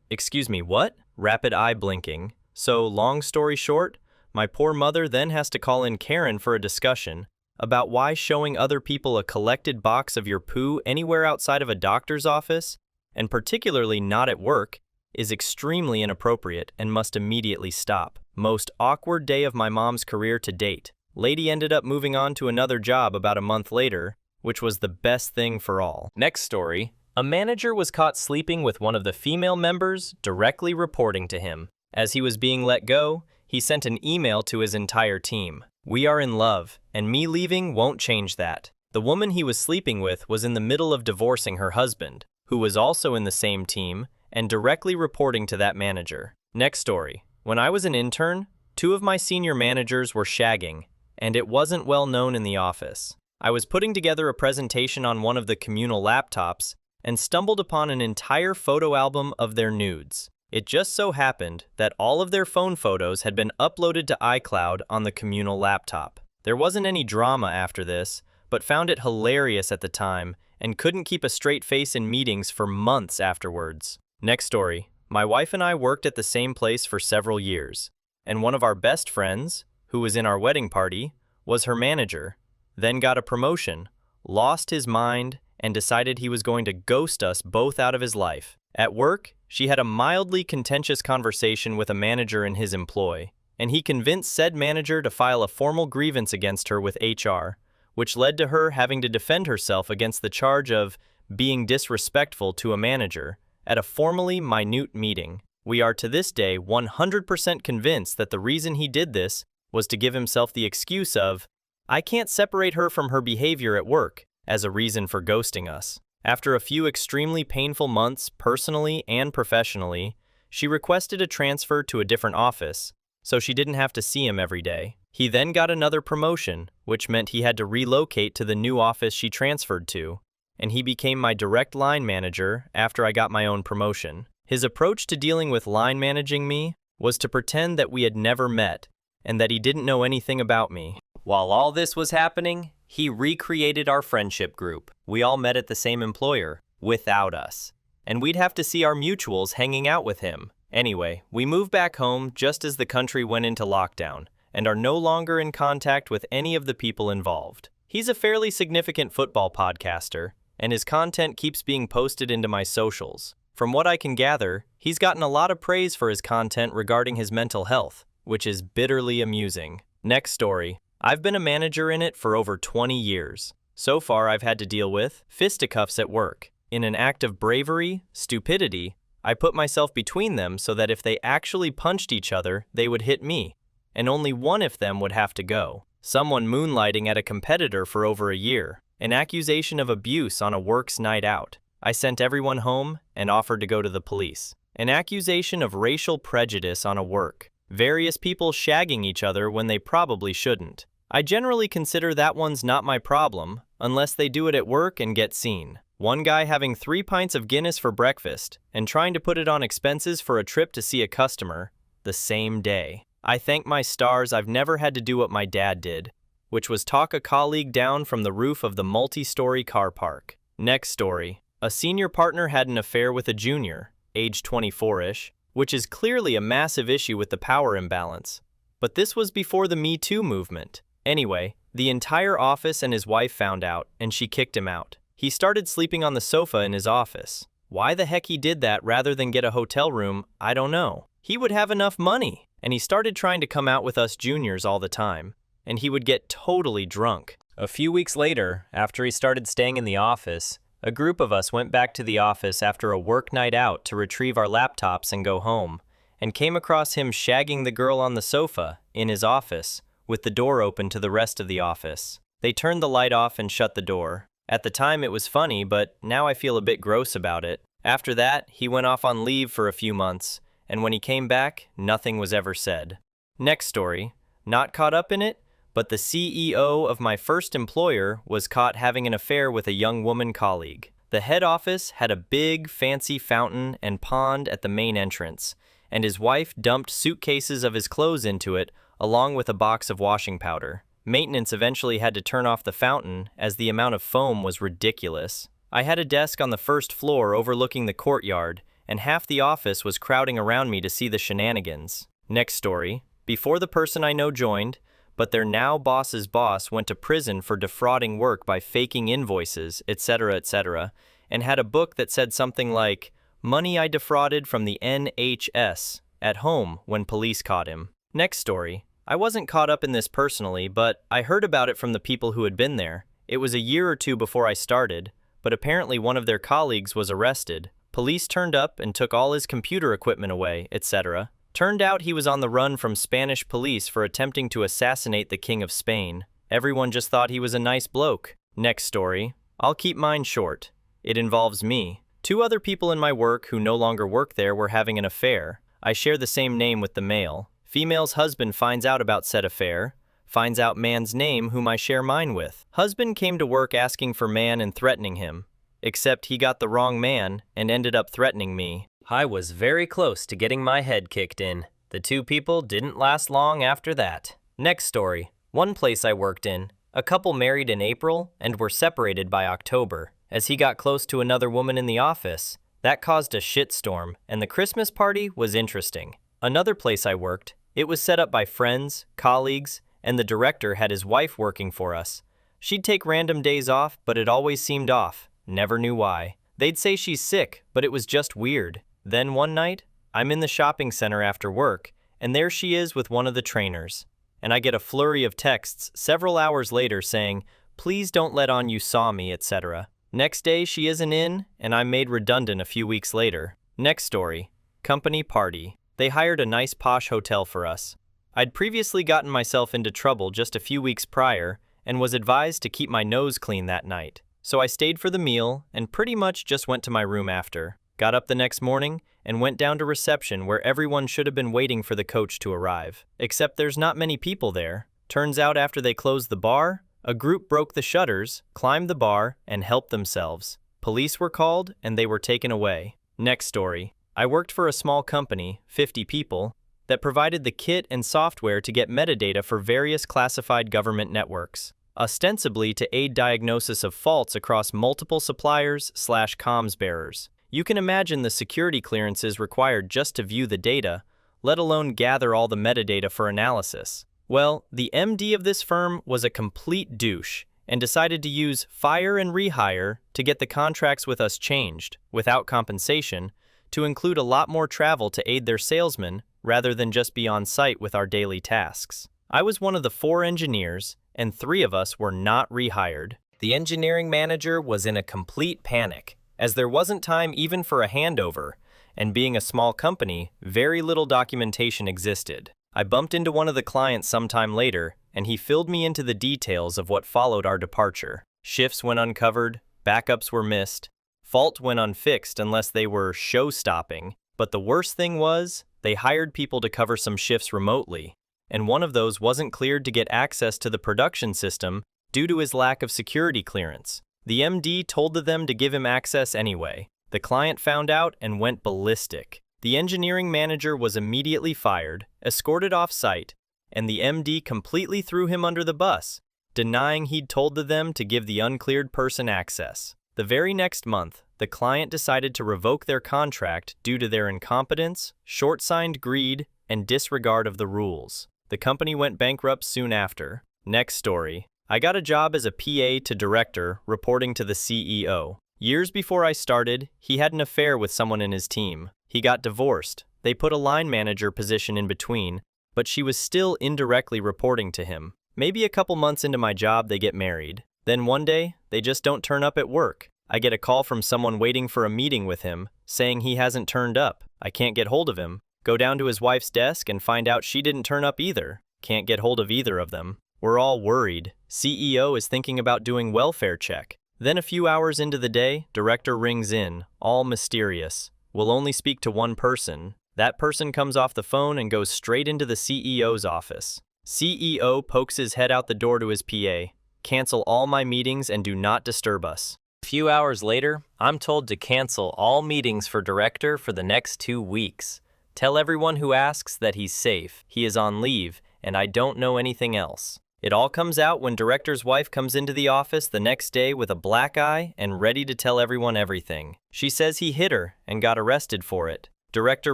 Excuse me, what? Rapid eye blinking. So, long story short, my poor mother then has to call in Karen for a discussion about why showing other people a collected box of your poo anywhere outside of a doctor's office, and particularly not at work, is extremely inappropriate and must immediately stop. Most awkward day of my mom's career to date. Lady ended up moving on to another job about a month later, which was the best thing for all. Next story. A manager was caught sleeping with one of the female members, directly reporting to him. As he was being let go, he sent an email to his entire team. "We are in love, and me leaving won't change that." The woman he was sleeping with was in the middle of divorcing her husband, who was also in the same team, and directly reporting to that manager. Next story. When I was an intern, 2 of my senior managers were shagging, and it wasn't well known in the office. I was putting together a presentation on one of the communal laptops and stumbled upon an entire photo album of their nudes. It just so happened that all of their phone photos had been uploaded to iCloud on the communal laptop. There wasn't any drama after this, but found it hilarious at the time and couldn't keep a straight face in meetings for months afterwards. Next story. My wife and I worked at the same place for several years. And one of our best friends, who was in our wedding party, was her manager, then got a promotion, lost his mind, and decided he was going to ghost us both out of his life. At work, she had a mildly contentious conversation with a manager in his employ, and he convinced said manager to file a formal grievance against her with HR, which led to her having to defend herself against the charge of being disrespectful to a manager at a formally minute meeting. We are to this day 100% convinced that the reason he did this was to give himself the excuse of, "I can't separate her from her behavior at work," as a reason for ghosting us. After a few extremely painful months personally and professionally, she requested a transfer to a different office, so she didn't have to see him every day. He then got another promotion, which meant he had to relocate to the new office she transferred to, and he became my direct line manager after I got my own promotion. His approach to dealing with line managing me was to pretend that we had never met and that he didn't know anything about me. While all this was happening, he recreated our friendship group. We all met at the same employer, without us. And we'd have to see our mutuals hanging out with him. Anyway, we moved back home just as the country went into lockdown, and are no longer in contact with any of the people involved. He's a fairly significant football podcaster, and his content keeps being posted into my socials. From what I can gather, he's gotten a lot of praise for his content regarding his mental health, which is bitterly amusing. Next story. I've been a manager in it for over 20 years. So far, I've had to deal with fisticuffs at work. In an act of bravery, stupidity, I put myself between them so that if they actually punched each other, they would hit me, and only one of them would have to go. Someone moonlighting at a competitor for over a year. An accusation of abuse on a works night out. I sent everyone home and offered to go to the police. An accusation of racial prejudice on a work. Various people shagging each other when they probably shouldn't. I generally consider that one's not my problem, unless they do it at work and get seen. One guy having 3 pints of Guinness for breakfast and trying to put it on expenses for a trip to see a customer the same day. I thank my stars I've never had to do what my dad did, which was talk a colleague down from the roof of the multi-story car park. Next story. A senior partner had an affair with a junior, age 24-ish, which is clearly a massive issue with the power imbalance. But this was before the Me Too movement. Anyway, the entire office and his wife found out, and she kicked him out. He started sleeping on the sofa in his office. Why the heck he did that rather than get a hotel room, I don't know. He would have enough money, and he started trying to come out with us juniors all the time, and he would get totally drunk. A few weeks later, after he started staying in the office, a group of us went back to the office after a work night out to retrieve our laptops and go home, and came across him shagging the girl on the sofa in his office, with the door open to the rest of the office. They turned the light off and shut the door. At the time it was funny, but now I feel a bit gross about it. After that, he went off on leave for a few months, and when he came back, nothing was ever said. Next story. Not caught up in it, but the CEO of my first employer was caught having an affair with a young woman colleague. The head office had a big, fancy fountain and pond at the main entrance, and his wife dumped suitcases of his clothes into it, along with a box of washing powder. Maintenance eventually had to turn off the fountain as the amount of foam was ridiculous. I had a desk on the first floor overlooking the courtyard, and half the office was crowding around me to see the shenanigans. Next story. Before the person I know joined, but their now boss's boss went to prison for defrauding work by faking invoices, etc., and had a book that said something like, "Money I defrauded from the NHS," at home when police caught him. Next story. I wasn't caught up in this personally, but I heard about it from the people who had been there. It was a year or two before I started, but apparently one of their colleagues was arrested. Police turned up and took all his computer equipment away, etc. Turned out he was on the run from Spanish police for attempting to assassinate the King of Spain. Everyone just thought he was a nice bloke. Next story. I'll keep mine short. It involves me. 2 other people in my work who no longer work there were having an affair. I share the same name with the male. Female's husband finds out about said affair, finds out man's name whom I share mine with. Husband came to work asking for man and threatening him, except he got the wrong man and ended up threatening me. I was very close to getting my head kicked in. The 2 people didn't last long after that. Next story. One place I worked in, a couple married in April and were separated by October, as he got close to another woman in the office. That caused a shitstorm, and the Christmas party was interesting. Another place I worked, It was set up by friends, colleagues, and the director had his wife working for us. She'd take random days off, but it always seemed off. Never knew why. They'd say she's sick, but it was just weird. Then one night, I'm in the shopping center after work, and there she is with one of the trainers. And I get a flurry of texts several hours later saying, "Please don't let on you saw me," etc. Next day, she isn't in, and I'm made redundant a few weeks later. Next story. Company party. They hired a nice posh hotel for us. I'd previously gotten myself into trouble just a few weeks prior and was advised to keep my nose clean that night. So I stayed for the meal and pretty much just went to my room after. Got up the next morning and went down to reception where everyone should have been waiting for the coach to arrive. Except there's not many people there. Turns out after they closed the bar, a group broke the shutters, climbed the bar, and helped themselves. Police were called and they were taken away. Next story. I worked for a small company, 50 people, that provided the kit and software to get metadata for various classified government networks, ostensibly to aid diagnosis of faults across multiple suppliers/comms bearers. You can imagine the security clearances required just to view the data, let alone gather all the metadata for analysis. Well, the MD of this firm was a complete douche and decided to use fire and rehire to get the contracts with us changed, without compensation, to include a lot more travel to aid their salesmen rather than just be on site with our daily tasks. I was one of the 4 engineers, and 3 of us were not rehired. The engineering manager was in a complete panic, as there wasn't time even for a handover, and being a small company, very little documentation existed. I bumped into one of the clients sometime later, and he filled me into the details of what followed our departure. Shifts went uncovered, backups were missed, fault went unfixed unless they were show-stopping, but the worst thing was, they hired people to cover some shifts remotely, and one of those wasn't cleared to get access to the production system due to his lack of security clearance. The MD told them to give him access anyway. The client found out and went ballistic. The engineering manager was immediately fired, escorted off-site, and the MD completely threw him under the bus, denying he'd told them to give the uncleared person access. The very next month, the client decided to revoke their contract due to their incompetence, short-signed greed, and disregard of the rules. The company went bankrupt soon after. Next story. I got a job as a PA to director, reporting to the CEO. Years before I started, he had an affair with someone in his team. He got divorced. They put a line manager position in between, but she was still indirectly reporting to him. Maybe a couple months into my job, they get married. Then one day, they just don't turn up at work. I get a call from someone waiting for a meeting with him, saying he hasn't turned up. I can't get hold of him. Go down to his wife's desk and find out she didn't turn up either. Can't get hold of either of them. We're all worried. CEO is thinking about doing welfare check. Then a few hours into the day, director rings in, all mysterious. We'll only speak to one person. That person comes off the phone and goes straight into the CEO's office. CEO pokes his head out the door to his PA. Cancel all my meetings and do not disturb us. A few hours later, I'm told to cancel all meetings for director for the next 2 weeks. Tell everyone who asks that he's safe, he is on leave, and I don't know anything else. It all comes out when director's wife comes into the office the next day with a black eye and ready to tell everyone everything. She says he hit her and got arrested for it. Director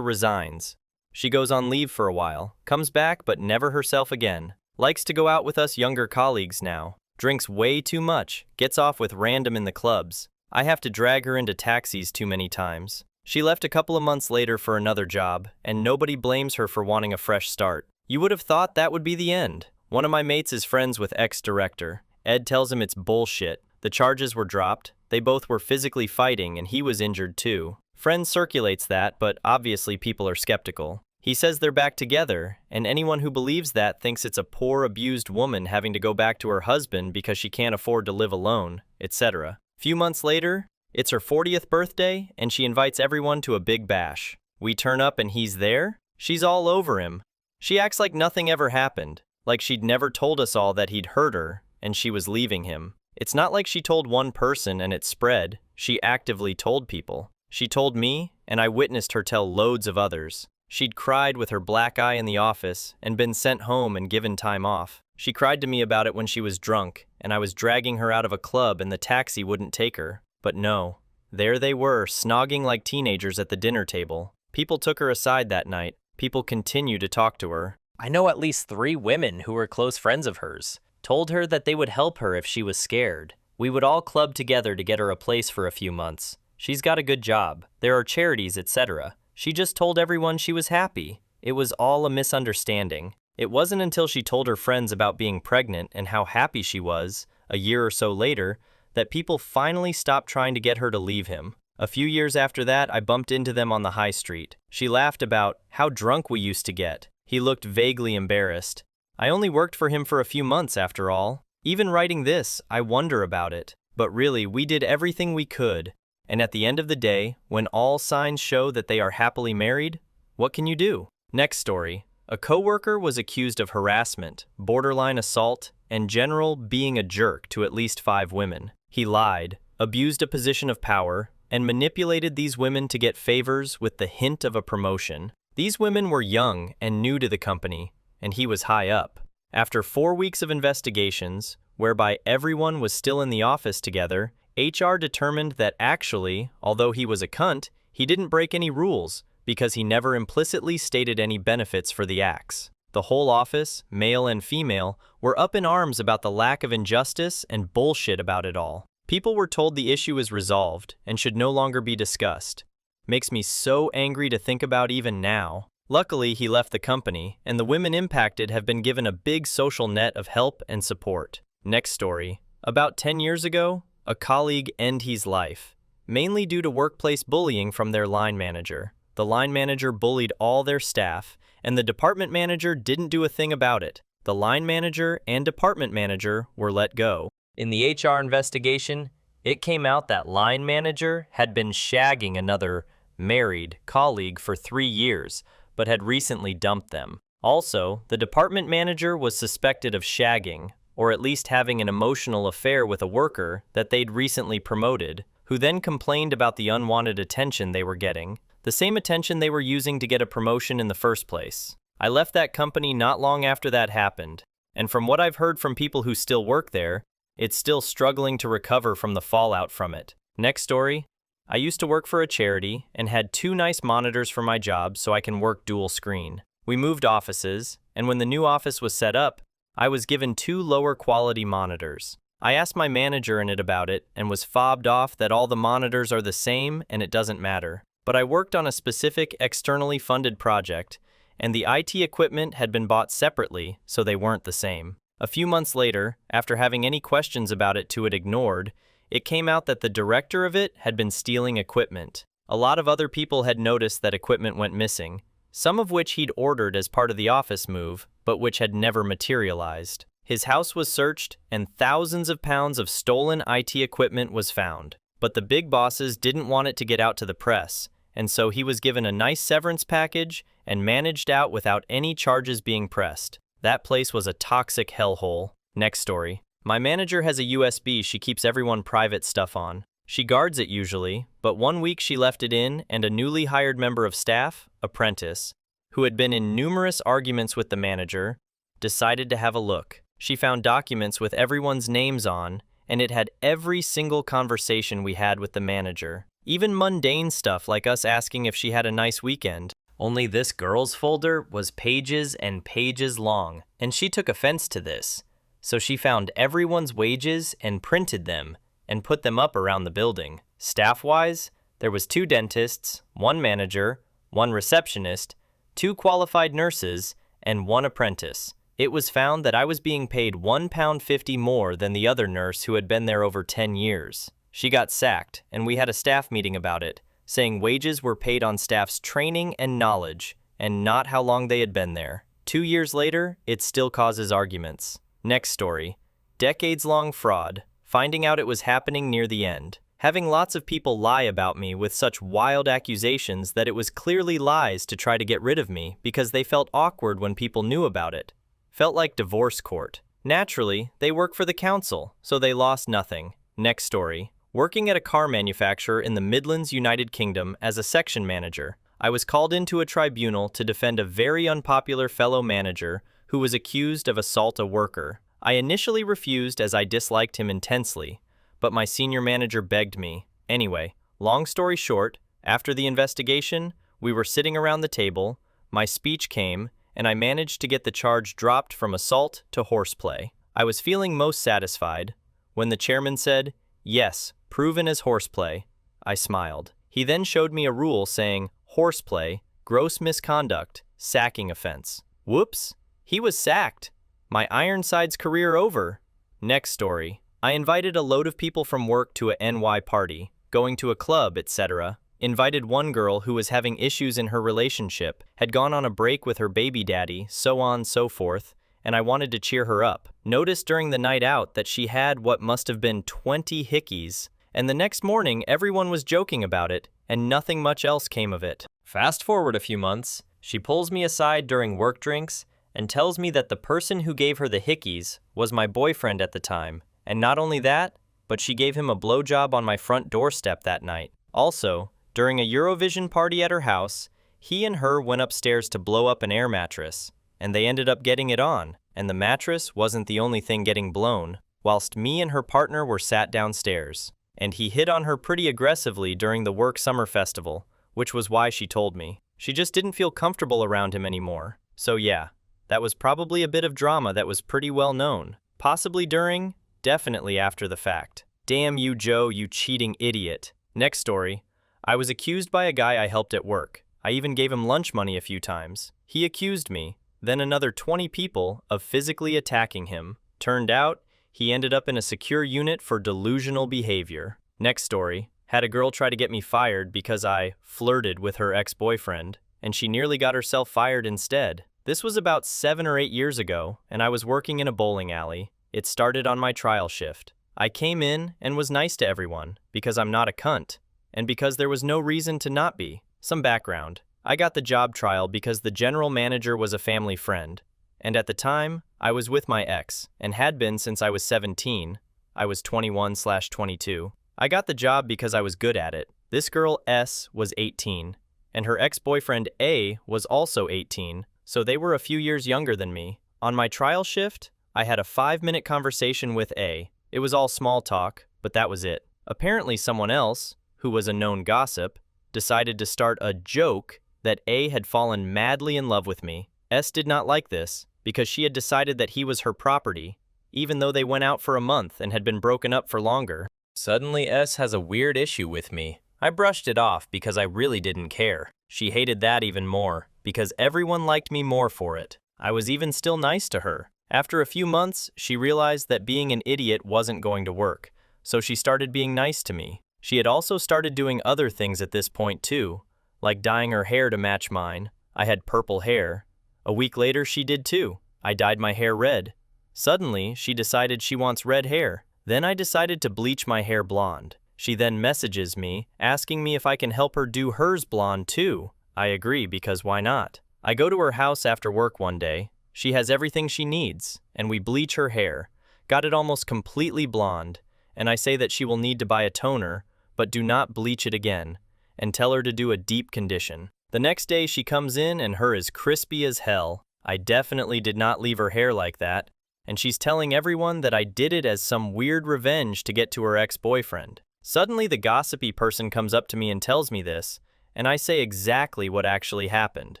resigns. She goes on leave for a while, comes back but never herself again. Likes to go out with us younger colleagues now. Drinks way too much, gets off with random in the clubs. I have to drag her into taxis too many times. She left a couple of months later for another job, and nobody blames her for wanting a fresh start. You would have thought that would be the end. One of my mates is friends with ex-director. Ed tells him it's bullshit. The charges were dropped. They both were physically fighting and he was injured too. Friend circulates that, but obviously people are skeptical. He says they're back together, and anyone who believes that thinks it's a poor, abused woman having to go back to her husband because she can't afford to live alone, etc. Few months later, it's her 40th birthday, and she invites everyone to a big bash. We turn up and he's there? She's all over him. She acts like nothing ever happened, like she'd never told us all that he'd hurt her, and she was leaving him. It's not like she told one person and it spread. She actively told people. She told me, and I witnessed her tell loads of others. She'd cried with her black eye in the office and been sent home and given time off. She cried to me about it when she was drunk, and I was dragging her out of a club and the taxi wouldn't take her. But no. There they were, snogging like teenagers at the dinner table. People took her aside that night. People continued to talk to her. I know at least 3 women who were close friends of hers. Told her that they would help her if she was scared. We would all club together to get her a place for a few months. She's got a good job. There are charities, etc. She just told everyone she was happy. It was all a misunderstanding. It wasn't until she told her friends about being pregnant and how happy she was, a year or so later, that people finally stopped trying to get her to leave him. A few years after that, I bumped into them on the high street. She laughed about how drunk we used to get. He looked vaguely embarrassed. I only worked for him for a few months after all. Even writing this, I wonder about it. But really, we did everything we could. And at the end of the day, when all signs show that they are happily married, what can you do? Next story. A coworker was accused of harassment, borderline assault, and general being a jerk to at least 5 women. He lied, abused a position of power, and manipulated these women to get favors with the hint of a promotion. These women were young and new to the company, and he was high up. After 4 weeks of investigations, whereby everyone was still in the office together, HR determined that actually, although he was a cunt, he didn't break any rules because he never implicitly stated any benefits for the acts. The whole office, male and female, were up in arms about the lack of injustice and bullshit about it all. People were told the issue is resolved and should no longer be discussed. Makes me so angry to think about even now. Luckily, he left the company, and the women impacted have been given a big social net of help and support. Next story. About 10 years ago, a colleague ended his life, mainly due to workplace bullying from their line manager. The line manager bullied all their staff, and the department manager didn't do a thing about it. The line manager and department manager were let go. In the HR investigation, it came out that line manager had been shagging another married colleague for 3 years, but had recently dumped them. Also, the department manager was suspected of shagging, or at least having an emotional affair with a worker that they'd recently promoted, who then complained about the unwanted attention they were getting, the same attention they were using to get a promotion in the first place. I left that company not long after that happened, and from what I've heard from people who still work there, it's still struggling to recover from the fallout from it. Next story. I used to work for a charity and had 2 nice monitors for my job so I can work dual screen. We moved offices, and when the new office was set up, I was given 2 lower quality monitors. I asked my manager in it about it and was fobbed off that all the monitors are the same and it doesn't matter. But I worked on a specific externally funded project, and the IT equipment had been bought separately, so they weren't the same. A few months later, after having any questions about it to it ignored, it came out that the director of it had been stealing equipment. A lot of other people had noticed that equipment went missing, some of which he'd ordered as part of the office move, but which had never materialized. His house was searched, and thousands of pounds of stolen IT equipment was found. But the big bosses didn't want it to get out to the press, and so he was given a nice severance package and managed out without any charges being pressed. That place was a toxic hellhole. Next story. My manager has a USB she keeps everyone private stuff on. She guards it usually, but one week she left it in and a newly hired member of staff, apprentice, who had been in numerous arguments with the manager, decided to have a look. She found documents with everyone's names on, and it had every single conversation we had with the manager. Even mundane stuff like us asking if she had a nice weekend. Only this girl's folder was pages and pages long, and she took offense to this. So she found everyone's wages and printed them and put them up around the building. Staff-wise, there was 2 dentists, 1 manager, 1 receptionist, 2 qualified nurses, and 1 apprentice. It was found that I was being paid £1.50 more than the other nurse who had been there over 10 years. She got sacked, and we had a staff meeting about it, saying wages were paid on staff's training and knowledge, and not how long they had been there. 2 years later, it still causes arguments. Next story. Decades-long fraud, finding out it was happening near the end. Having lots of people lie about me with such wild accusations that it was clearly lies to try to get rid of me because they felt awkward when people knew about it. Felt like divorce court. Naturally, they work for the council, so they lost nothing. Next story. Working at a car manufacturer in the Midlands, United Kingdom as a section manager, I was called into a tribunal to defend a very unpopular fellow manager who was accused of assault a worker. I initially refused as I disliked him intensely, but my senior manager begged me. Anyway, long story short, after the investigation, we were sitting around the table, my speech came, and I managed to get the charge dropped from assault to horseplay. I was feeling most satisfied when the chairman said, "Yes, proven as horseplay." I smiled. He then showed me a rule saying, "Horseplay, gross misconduct, sacking offense." Whoops, he was sacked. My Ironside's career over. Next story. I invited a load of people from work to a NY party, going to a club, etc. Invited one girl who was having issues in her relationship, had gone on a break with her baby daddy, so on so forth, and I wanted to cheer her up. Noticed during the night out that she had what must have been 20 hickeys, and the next morning everyone was joking about it, and nothing much else came of it. Fast forward a few months, she pulls me aside during work drinks and tells me that the person who gave her the hickeys was my boyfriend at the time, and not only that, but she gave him a blowjob on my front doorstep that night. Also, during a Eurovision party at her house, he and her went upstairs to blow up an air mattress, and they ended up getting it on, and the mattress wasn't the only thing getting blown, whilst me and her partner were sat downstairs. And he hit on her pretty aggressively during the work summer festival, which was why she told me. She just didn't feel comfortable around him anymore. So yeah, that was probably a bit of drama that was pretty well known. Possibly during, definitely after the fact. Damn you, Joe, you cheating idiot. Next story. I was accused by a guy I helped at work. I even gave him lunch money a few times. He accused me, then another 20 people, of physically attacking him. Turned out, he ended up in a secure unit for delusional behavior. Next story. Had a girl try to get me fired because I flirted with her ex-boyfriend, and she nearly got herself fired instead. This was about 7 or 8 years ago, and I was working in a bowling alley. It started on my trial shift. I came in and was nice to everyone, because I'm not a cunt, and because there was no reason to not be. Some background. I got the job trial because the general manager was a family friend, and at the time, I was with my ex, and had been since I was 17. I was 21/22. I got the job because I was good at it. This girl, S, was 18, and her ex-boyfriend, A, was also 18, so they were a few years younger than me. On my trial shift, I had a 5-minute conversation with A. It was all small talk, but that was it. Apparently someone else, who was a known gossip, decided to start a joke that A had fallen madly in love with me. S did not like this, because she had decided that he was her property, even though they went out for a month and had been broken up for longer. Suddenly S has a weird issue with me. I brushed it off because I really didn't care. She hated that even more, because everyone liked me more for it. I was even still nice to her. After a few months, she realized that being an idiot wasn't going to work, so she started being nice to me. She had also started doing other things at this point too, like dyeing her hair to match mine. I had purple hair. A week later, she did too. I dyed my hair red. Suddenly, she decided she wants red hair. Then I decided to bleach my hair blonde. She then messages me, asking me if I can help her do hers blonde too. I agree because why not? I go to her house after work one day. She has everything she needs, and we bleach her hair. Got it almost completely blonde, and I say that she will need to buy a toner, but do not bleach it again, and tell her to do a deep condition. The next day she comes in and her is crispy as hell. I definitely did not leave her hair like that, and she's telling everyone that I did it as some weird revenge to get to her ex-boyfriend. Suddenly the gossipy person comes up to me and tells me this, and I say exactly what actually happened.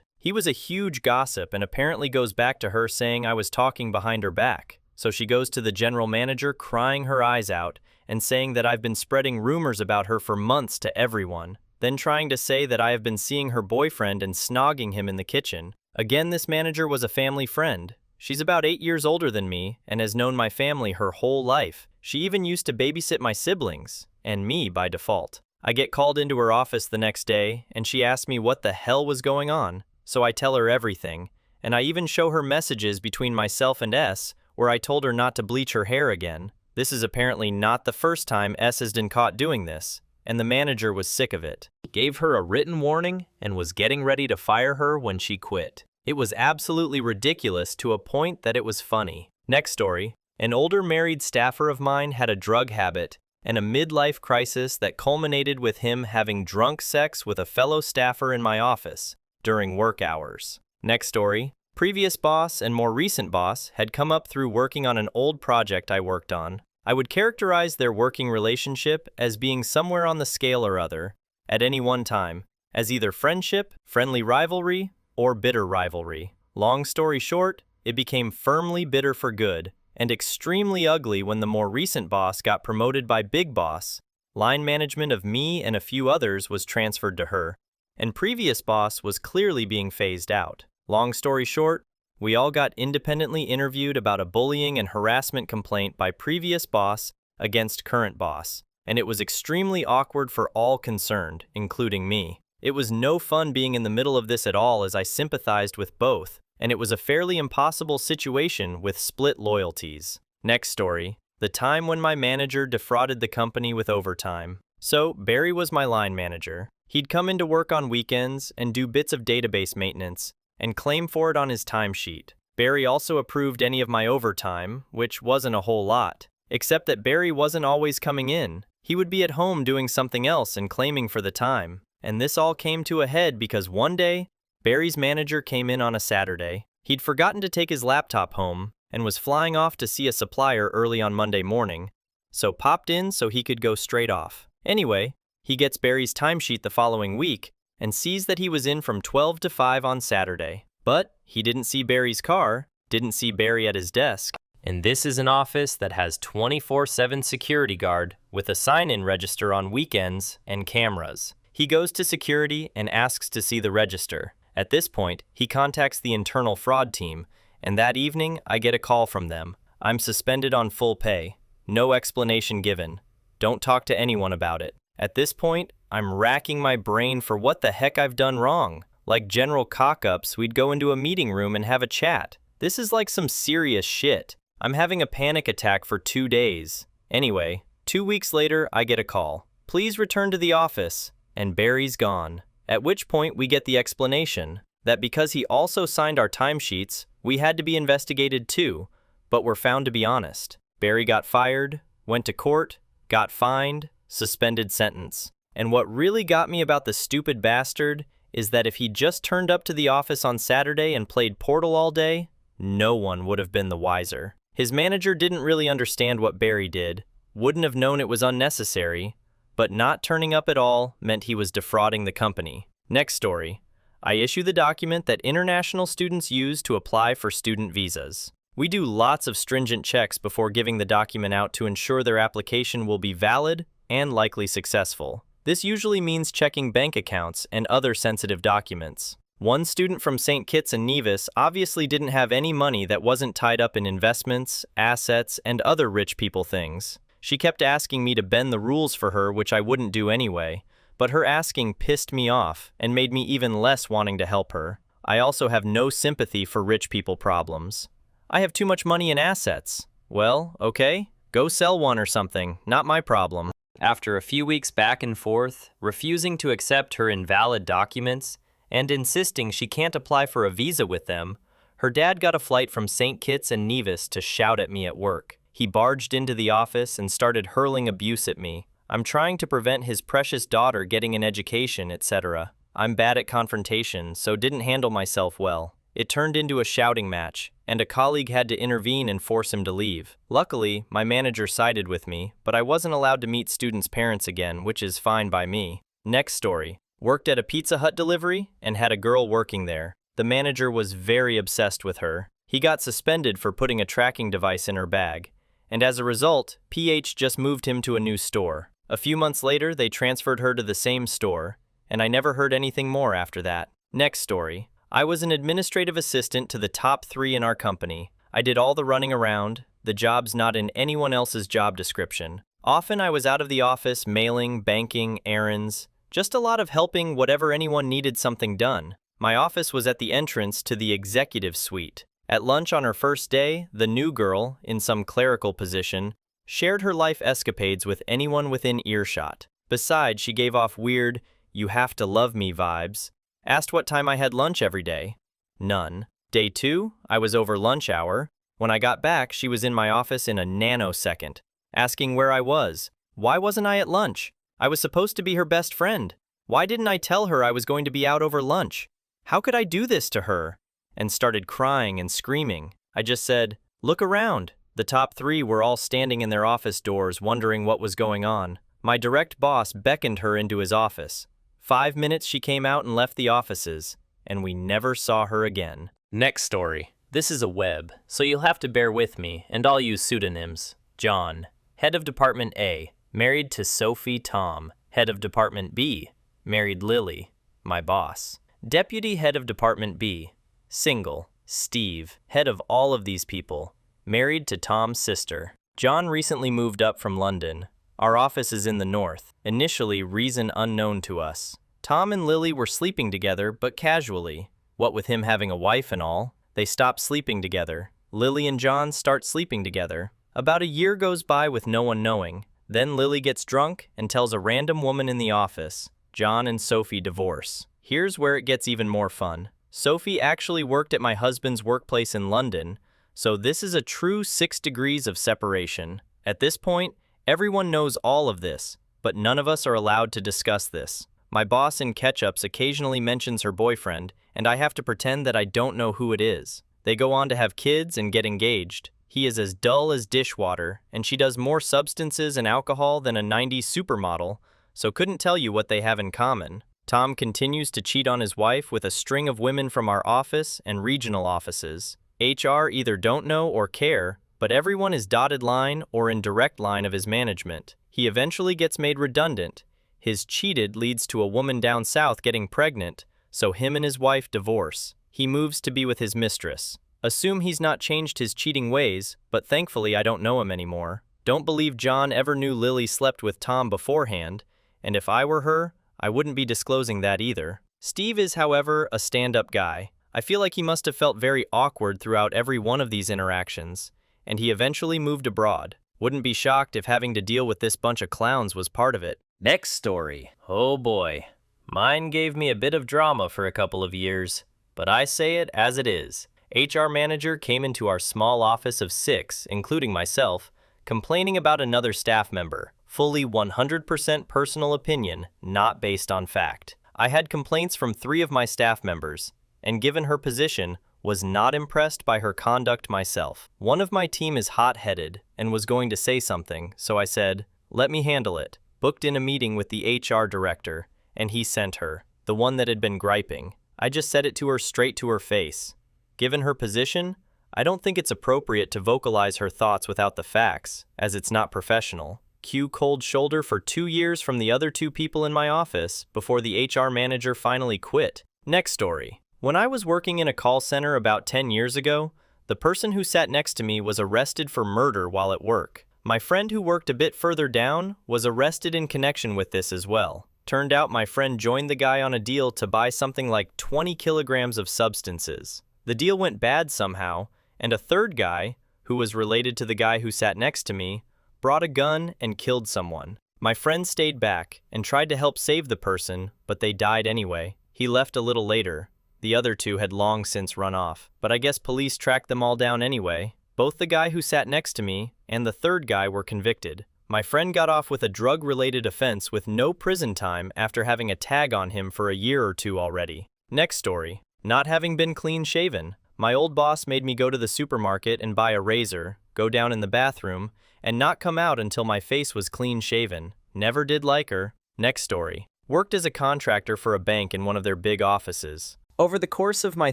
He was a huge gossip and apparently goes back to her saying I was talking behind her back. So she goes to the general manager crying her eyes out and saying that I've been spreading rumors about her for months to everyone, then trying to say that I have been seeing her boyfriend and snogging him in the kitchen. Again, this manager was a family friend. She's about 8 years older than me and has known my family her whole life. She even used to babysit my siblings, and me by default. I get called into her office the next day, and she asks me what the hell was going on, so I tell her everything, and I even show her messages between myself and S where I told her not to bleach her hair again. This is apparently not the first time S has been caught doing this, and the manager was sick of it. Gave her a written warning and was getting ready to fire her when she quit. It was absolutely ridiculous to a point that it was funny. Next story. An older married staffer of mine had a drug habit and a midlife crisis that culminated with him having drunk sex with a fellow staffer in my office during work hours. Next story. Previous boss and more recent boss had come up through working on an old project I worked on. I would characterize their working relationship as being somewhere on the scale or other, at any one time, as either friendship, friendly rivalry, or bitter rivalry. Long story short, it became firmly bitter for good and extremely ugly when the more recent boss got promoted by Big Boss. Line management of me and a few others was transferred to her, and previous boss was clearly being phased out. Long story short, we all got independently interviewed about a bullying and harassment complaint by previous boss against current boss, and it was extremely awkward for all concerned, including me. It was no fun being in the middle of this at all, as I sympathized with both, and it was a fairly impossible situation with split loyalties. Next story, the time when my manager defrauded the company with overtime. So, Barry was my line manager. He'd come into work on weekends and do bits of database maintenance, and claim for it on his timesheet. Barry also approved any of my overtime, which wasn't a whole lot, except that Barry wasn't always coming in. He would be at home doing something else and claiming for the time. And this all came to a head because one day, Barry's manager came in on a Saturday. He'd forgotten to take his laptop home and was flying off to see a supplier early on Monday morning, so popped in so he could go straight off. Anyway, he gets Barry's timesheet the following week and sees that he was in from 12 to 5 on Saturday. But he didn't see Barry's car, didn't see Barry at his desk. And this is an office that has 24/7 security guard with a sign-in register on weekends and cameras. He goes to security and asks to see the register. At this point, he contacts the internal fraud team, and that evening I get a call from them. I'm suspended on full pay. No explanation given. Don't talk to anyone about it. At this point, I'm racking my brain for what the heck I've done wrong. Like general cock-ups, we'd go into a meeting room and have a chat. This is like some serious shit. I'm having a panic attack for 2 days. Anyway, 2 weeks later, I get a call. Please return to the office. And Barry's gone. At which point we get the explanation that because he also signed our timesheets, we had to be investigated too, but were found to be honest. Barry got fired, went to court, got fined, suspended sentence. And what really got me about the stupid bastard is that if he just turned up to the office on Saturday and played Portal all day, no one would have been the wiser. His manager didn't really understand what Barry did, wouldn't have known it was unnecessary, but not turning up at all meant he was defrauding the company. Next story. I issue the document that international students use to apply for student visas. We do lots of stringent checks before giving the document out to ensure their application will be valid and likely successful. This usually means checking bank accounts and other sensitive documents. One student from St. Kitts and Nevis obviously didn't have any money that wasn't tied up in investments, assets, and other rich people things. She kept asking me to bend the rules for her, which I wouldn't do anyway, but her asking pissed me off and made me even less wanting to help her. I also have no sympathy for rich people problems. I have too much money and assets. Well, okay, go sell one or something, not my problem. After a few weeks back and forth, refusing to accept her invalid documents, and insisting she can't apply for a visa with them, her dad got a flight from St. Kitts and Nevis to shout at me at work. He barged into the office and started hurling abuse at me. I'm trying to prevent his precious daughter getting an education, etc. I'm bad at confrontation, so didn't handle myself well. It turned into a shouting match, and a colleague had to intervene and force him to leave. Luckily, my manager sided with me, but I wasn't allowed to meet students' parents again, which is fine by me. Next story. Worked at a Pizza Hut delivery and had a girl working there. The manager was very obsessed with her. He got suspended for putting a tracking device in her bag, and as a result, PH just moved him to a new store. A few months later, they transferred her to the same store, and I never heard anything more after that. Next story. I was an administrative assistant to the top 3 in our company. I did all the running around, the jobs not in anyone else's job description. Often I was out of the office mailing, banking, errands, just a lot of helping whatever anyone needed something done. My office was at the entrance to the executive suite. At lunch on her first day, the new girl, in some clerical position, shared her life escapades with anyone within earshot. Besides, she gave off weird, "you have to love me" vibes. Asked what time I had lunch every day. None. Day 2, I was over lunch hour. When I got back, she was in my office in a nanosecond, asking where I was. Why wasn't I at lunch? I was supposed to be her best friend. Why didn't I tell her I was going to be out over lunch? How could I do this to her? And started crying and screaming. I just said, "Look around." The top 3 were all standing in their office doors wondering what was going on. My direct boss beckoned her into his office. 5 minutes she came out and left the offices, and we never saw her again. Next story. This is a web, so you'll have to bear with me, and I'll use pseudonyms. John, head of Department A, married to Sophie. Tom, head of Department B, married Lily, my boss. Deputy head of Department B, single. Steve, head of all of these people, married to Tom's sister. John recently moved up from London. Our office is in the north. Initially, reason unknown to us. Tom and Lily were sleeping together, but casually. What with him having a wife and all, they stopped sleeping together. Lily and John start sleeping together. About a year goes by with no one knowing. Then Lily gets drunk and tells a random woman in the office. John and Sophie divorce. Here's where it gets even more fun. Sophie actually worked at my husband's workplace in London, so this is a true 6 degrees of separation. At this point, everyone knows all of this, but none of us are allowed to discuss this. My boss in Ketchups occasionally mentions her boyfriend, and I have to pretend that I don't know who it is. They go on to have kids and get engaged. He is as dull as dishwater, and she does more substances and alcohol than a 90s supermodel, so couldn't tell you what they have in common. Tom continues to cheat on his wife with a string of women from our office and regional offices. HR either don't know or care, but everyone is dotted line or in direct line of his management. He eventually gets made redundant. His cheated leads to a woman down south getting pregnant, so him and his wife divorce. He moves to be with his mistress. Assume he's not changed his cheating ways, but thankfully I don't know him anymore. Don't believe John ever knew Lily slept with Tom beforehand, and if I were her, I wouldn't be disclosing that either. Steve is, however, a stand-up guy. I feel like he must have felt very awkward throughout every one of these interactions, and he eventually moved abroad. Wouldn't be shocked if having to deal with this bunch of clowns was part of it. Next story. Oh boy. Mine gave me a bit of drama for a couple of years, but I say it as it is. HR manager came into our small office of 6, including myself, complaining about another staff member. Fully 100% personal opinion, not based on fact. I had complaints from 3 of my staff members, and given her position, was not impressed by her conduct myself. One of my team is hot-headed and was going to say something, so I said, "Let me handle it." Booked in a meeting with the HR director, and he sent her, the one that had been griping. I just said it to her straight to her face. Given her position, I don't think it's appropriate to vocalize her thoughts without the facts, as it's not professional. Cue cold shoulder for 2 years from the other 2 people in my office before the HR manager finally quit. Next story. When I was working in a call center about 10 years ago, the person who sat next to me was arrested for murder while at work. My friend who worked a bit further down was arrested in connection with this as well. Turned out my friend joined the guy on a deal to buy something like 20 kilograms of substances. The deal went bad somehow, and a third guy, who was related to the guy who sat next to me, brought a gun and killed someone. My friend stayed back and tried to help save the person, but they died anyway. He left a little later. The other 2 had long since run off, but I guess police tracked them all down anyway. Both the guy who sat next to me and the third guy were convicted. My friend got off with a drug-related offense with no prison time after having a tag on him for a year or 2 already. Next story. Not having been clean-shaven, my old boss made me go to the supermarket and buy a razor, go down in the bathroom, and not come out until my face was clean-shaven. Never did like her. Next story. Worked as a contractor for a bank in one of their big offices. Over the course of my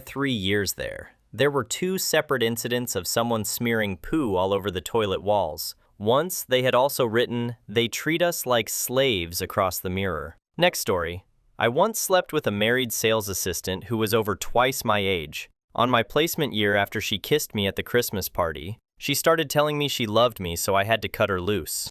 3 years there were 2 separate incidents of someone smearing poo all over the toilet walls. Once, they had also written, "They treat us like slaves" across the mirror. Next story. I once slept with a married sales assistant who was over twice my age. On my placement year after she kissed me at the Christmas party, she started telling me she loved me, so I had to cut her loose.